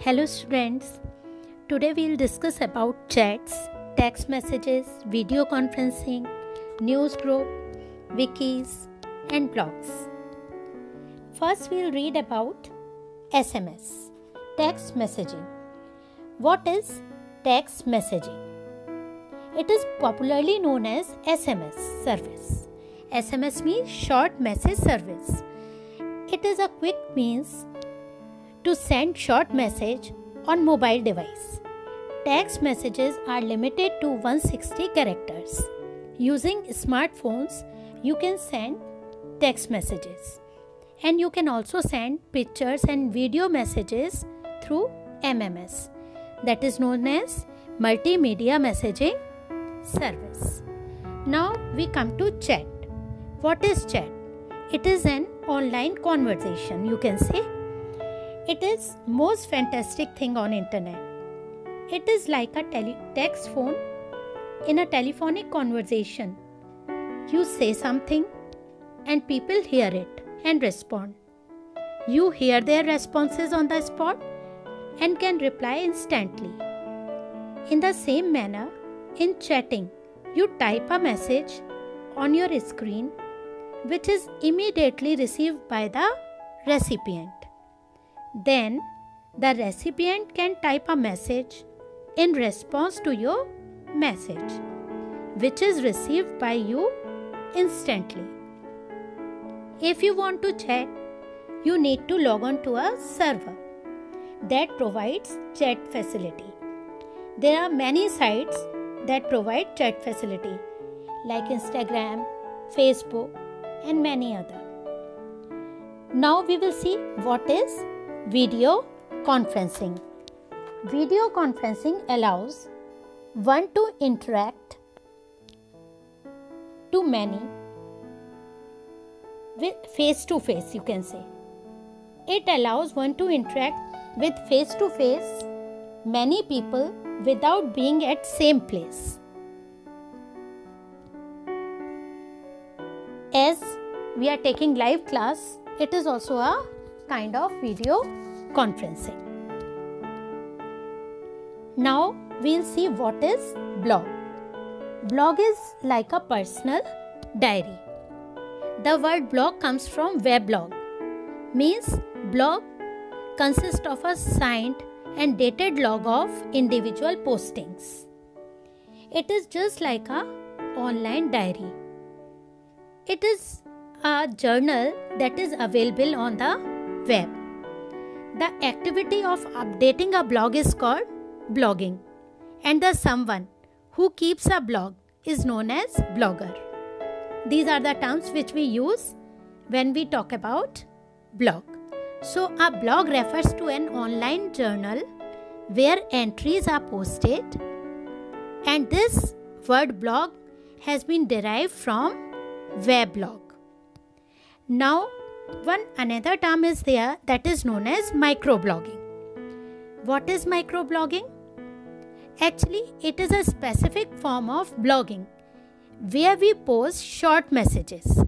Hello students, today we will discuss about chats, text messages, video conferencing, news group, wikis and blogs. First we will read about SMS, text messaging. What is text messaging? It is popularly known as SMS service. SMS means short message service. It is a quick means to send short message on mobile device. Text messages are limited to 160 characters. Using smartphones, you can send text messages. And you can also send pictures and video messages through MMS, that is known as Multimedia Messaging Service. Now we come to chat. What is chat? It is an online conversation, you can say. It is most fantastic thing on internet. It is like a text phone. In a telephonic conversation, you say something and people hear it and respond. You hear their responses on the spot and can reply instantly. In the same manner, in chatting, you type a message on your screen which is immediately received by the recipient. Then, the recipient can type a message in response to your message, which is received by you instantly. If you want to chat, you need to log on to a server that provides chat facility. There are many sites that provide chat facility like Instagram, Facebook, and many other. Now we will see what is video conferencing. Video conferencing allows one to interact to many with face to face, you can say. It allows one to interact with face to face many people without being at same place. As we are taking live class, it is also a kind of video conferencing. Now we'll see what is blog. Blog is like a personal diary. The word blog comes from weblog, means blog consists of a signed and dated log of individual postings. It is just like a online diary. It is a journal that is available on the web. The activity of updating a blog is called blogging, and the someone who keeps a blog is known as blogger. These are the terms which we use when we talk about blog. So a blog refers to an online journal where entries are posted, and this word blog has been derived from weblog. Now one another term is there that is known as microblogging. What is microblogging? Actually, it is a specific form of blogging where we post short messages,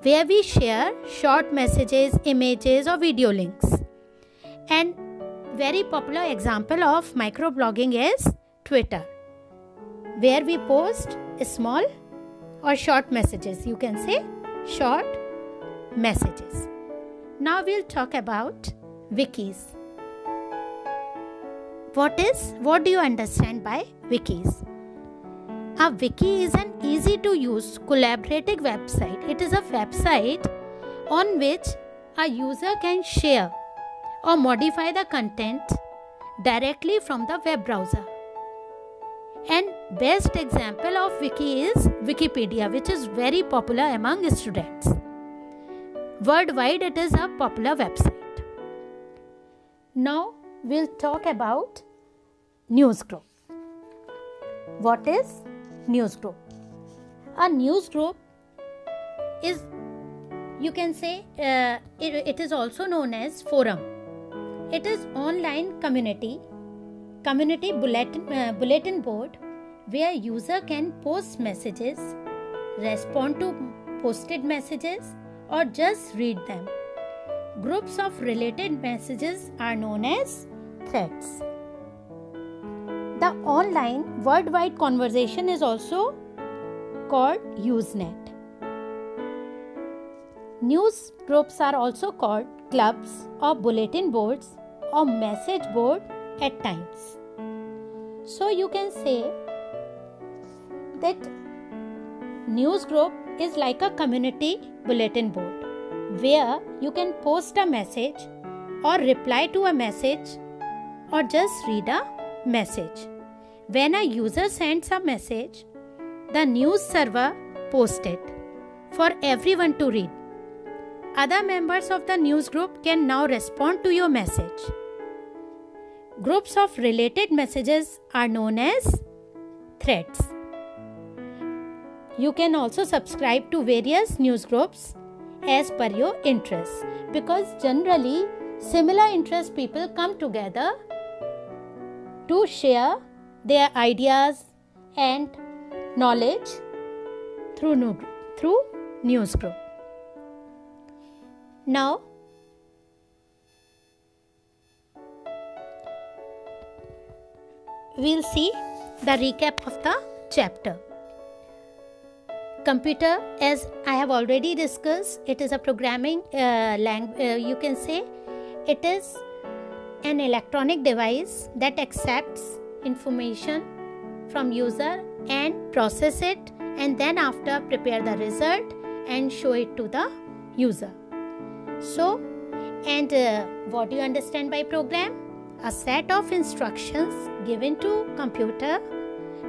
where we share short messages, images or video links. And very popular example of microblogging is Twitter, where we post small or short messages. You can say short messages. Now we'll talk about wikis. What do you understand by wikis? A wiki is an easy to use collaborative website. It is a website on which a user can share or modify the content directly from the web browser. And best example of wiki is Wikipedia, which is very popular among students. Worldwide, it is a popular website. Now, we'll talk about news group. What is news group? A news group is, you can say, it is also known as forum. It is online community bulletin board where user can post messages, respond to posted messages, or just read them. Groups of related messages are known as threads. The online worldwide conversation is also called Usenet. News groups are also called clubs or bulletin boards or message board at times. So you can say that news group is like a community bulletin board where you can post a message or reply to a message or just read a message. When a user sends a message, the news server posts it for everyone to read. Other members of the news group can now respond to your message. Groups of related messages are known as threads. You can also subscribe to various news groups as per your interests, because generally similar interest people come together to share their ideas and knowledge through news group. Now, we'll see the recap of the chapter. Computer, as I have already discussed, it is a programming language. You can say it is an electronic device that accepts information from user and process it, and then after prepare the result and show it to the user. So, and what do you understand by program? A set of instructions given to computer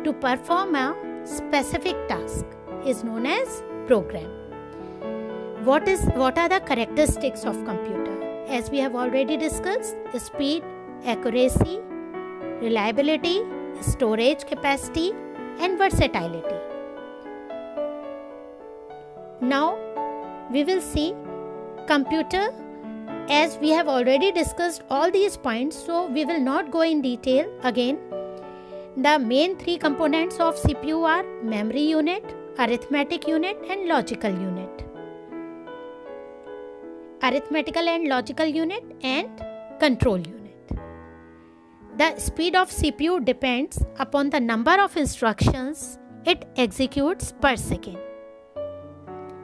to perform a specific task is known as program. What are the characteristics of computer? As we have already discussed, speed, accuracy, reliability, storage capacity, and versatility. Now we will see computer. As we have already discussed all these points, so we will not go in detail again. The main three components of CPU are memory unit, arithmetic unit, and logical unit. Arithmetical and logical unit and control unit. The speed of CPU depends upon the number of instructions it executes per second.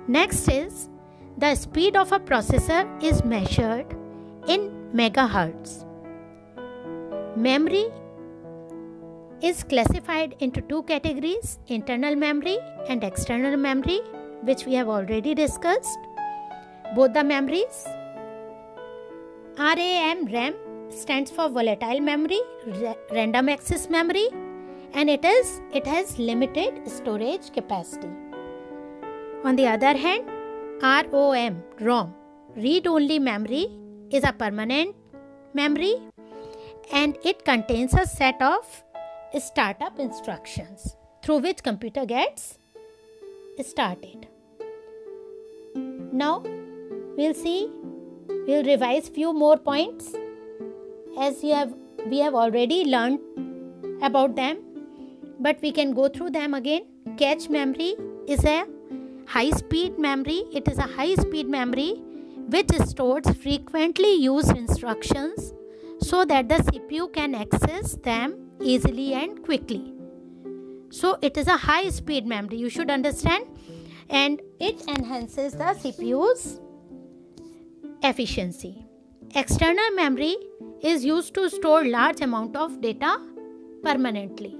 Next is the speed of a processor is measured in megahertz. Memory is classified into two categories, internal memory and external memory, which we have already discussed. Both the memories, RAM stands for volatile memory, random access memory, and it has limited storage capacity. On the other hand, ROM, read-only memory, is a permanent memory and it contains a set of startup instructions through which computer gets started. Now we'll revise few more points as we have already learned about them, but we can go through them again. Cache memory is a high-speed memory. It is a high-speed memory which stores frequently used instructions so that the CPU can access them easily and quickly. So it is a high-speed memory, you should understand, and it enhances the CPU's efficiency. External memory is used to store large amount of data permanently.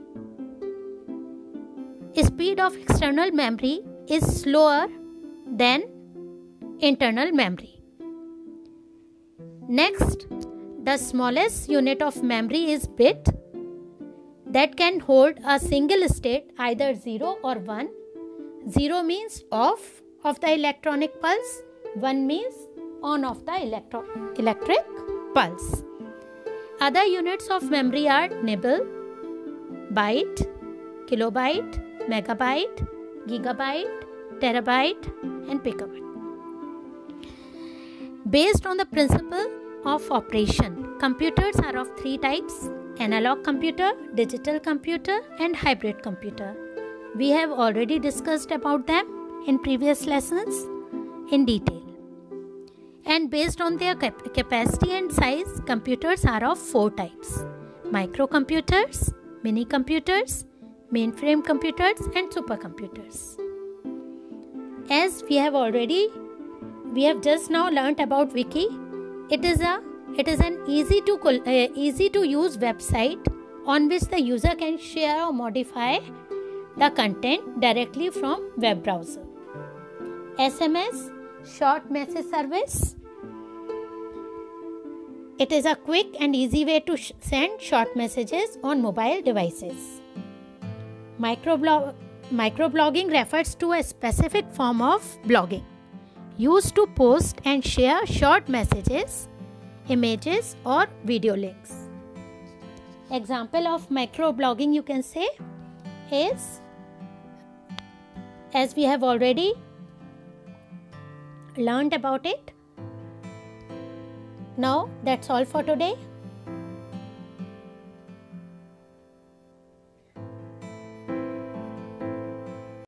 Speed of external memory is slower than internal memory. Next, the smallest unit of memory is bit that can hold a single state, either 0 or 1. 0 means off of the electronic pulse, 1 means on of the electric pulse. Other units of memory are nibble, byte, kilobyte, megabyte, gigabyte, terabyte, and petabyte. Based on the principle of operation, computers are of three types: analog computer, digital computer, and hybrid computer. We have already discussed about them in previous lessons in detail. And based on their capacity and size, computers are of 4 types: microcomputers, mini computers, mainframe computers, and supercomputers. As we have just now learnt about Wiki. It is an easy to use website on which the user can share or modify the content directly from web browser. SMS, short message service. It is a quick and easy way to send short messages on mobile devices. Microblogging refers to a specific form of blogging used to post and share short messages, images, or video links. Example of microblogging you can say is, as we have already learned about it. Now that's all for today.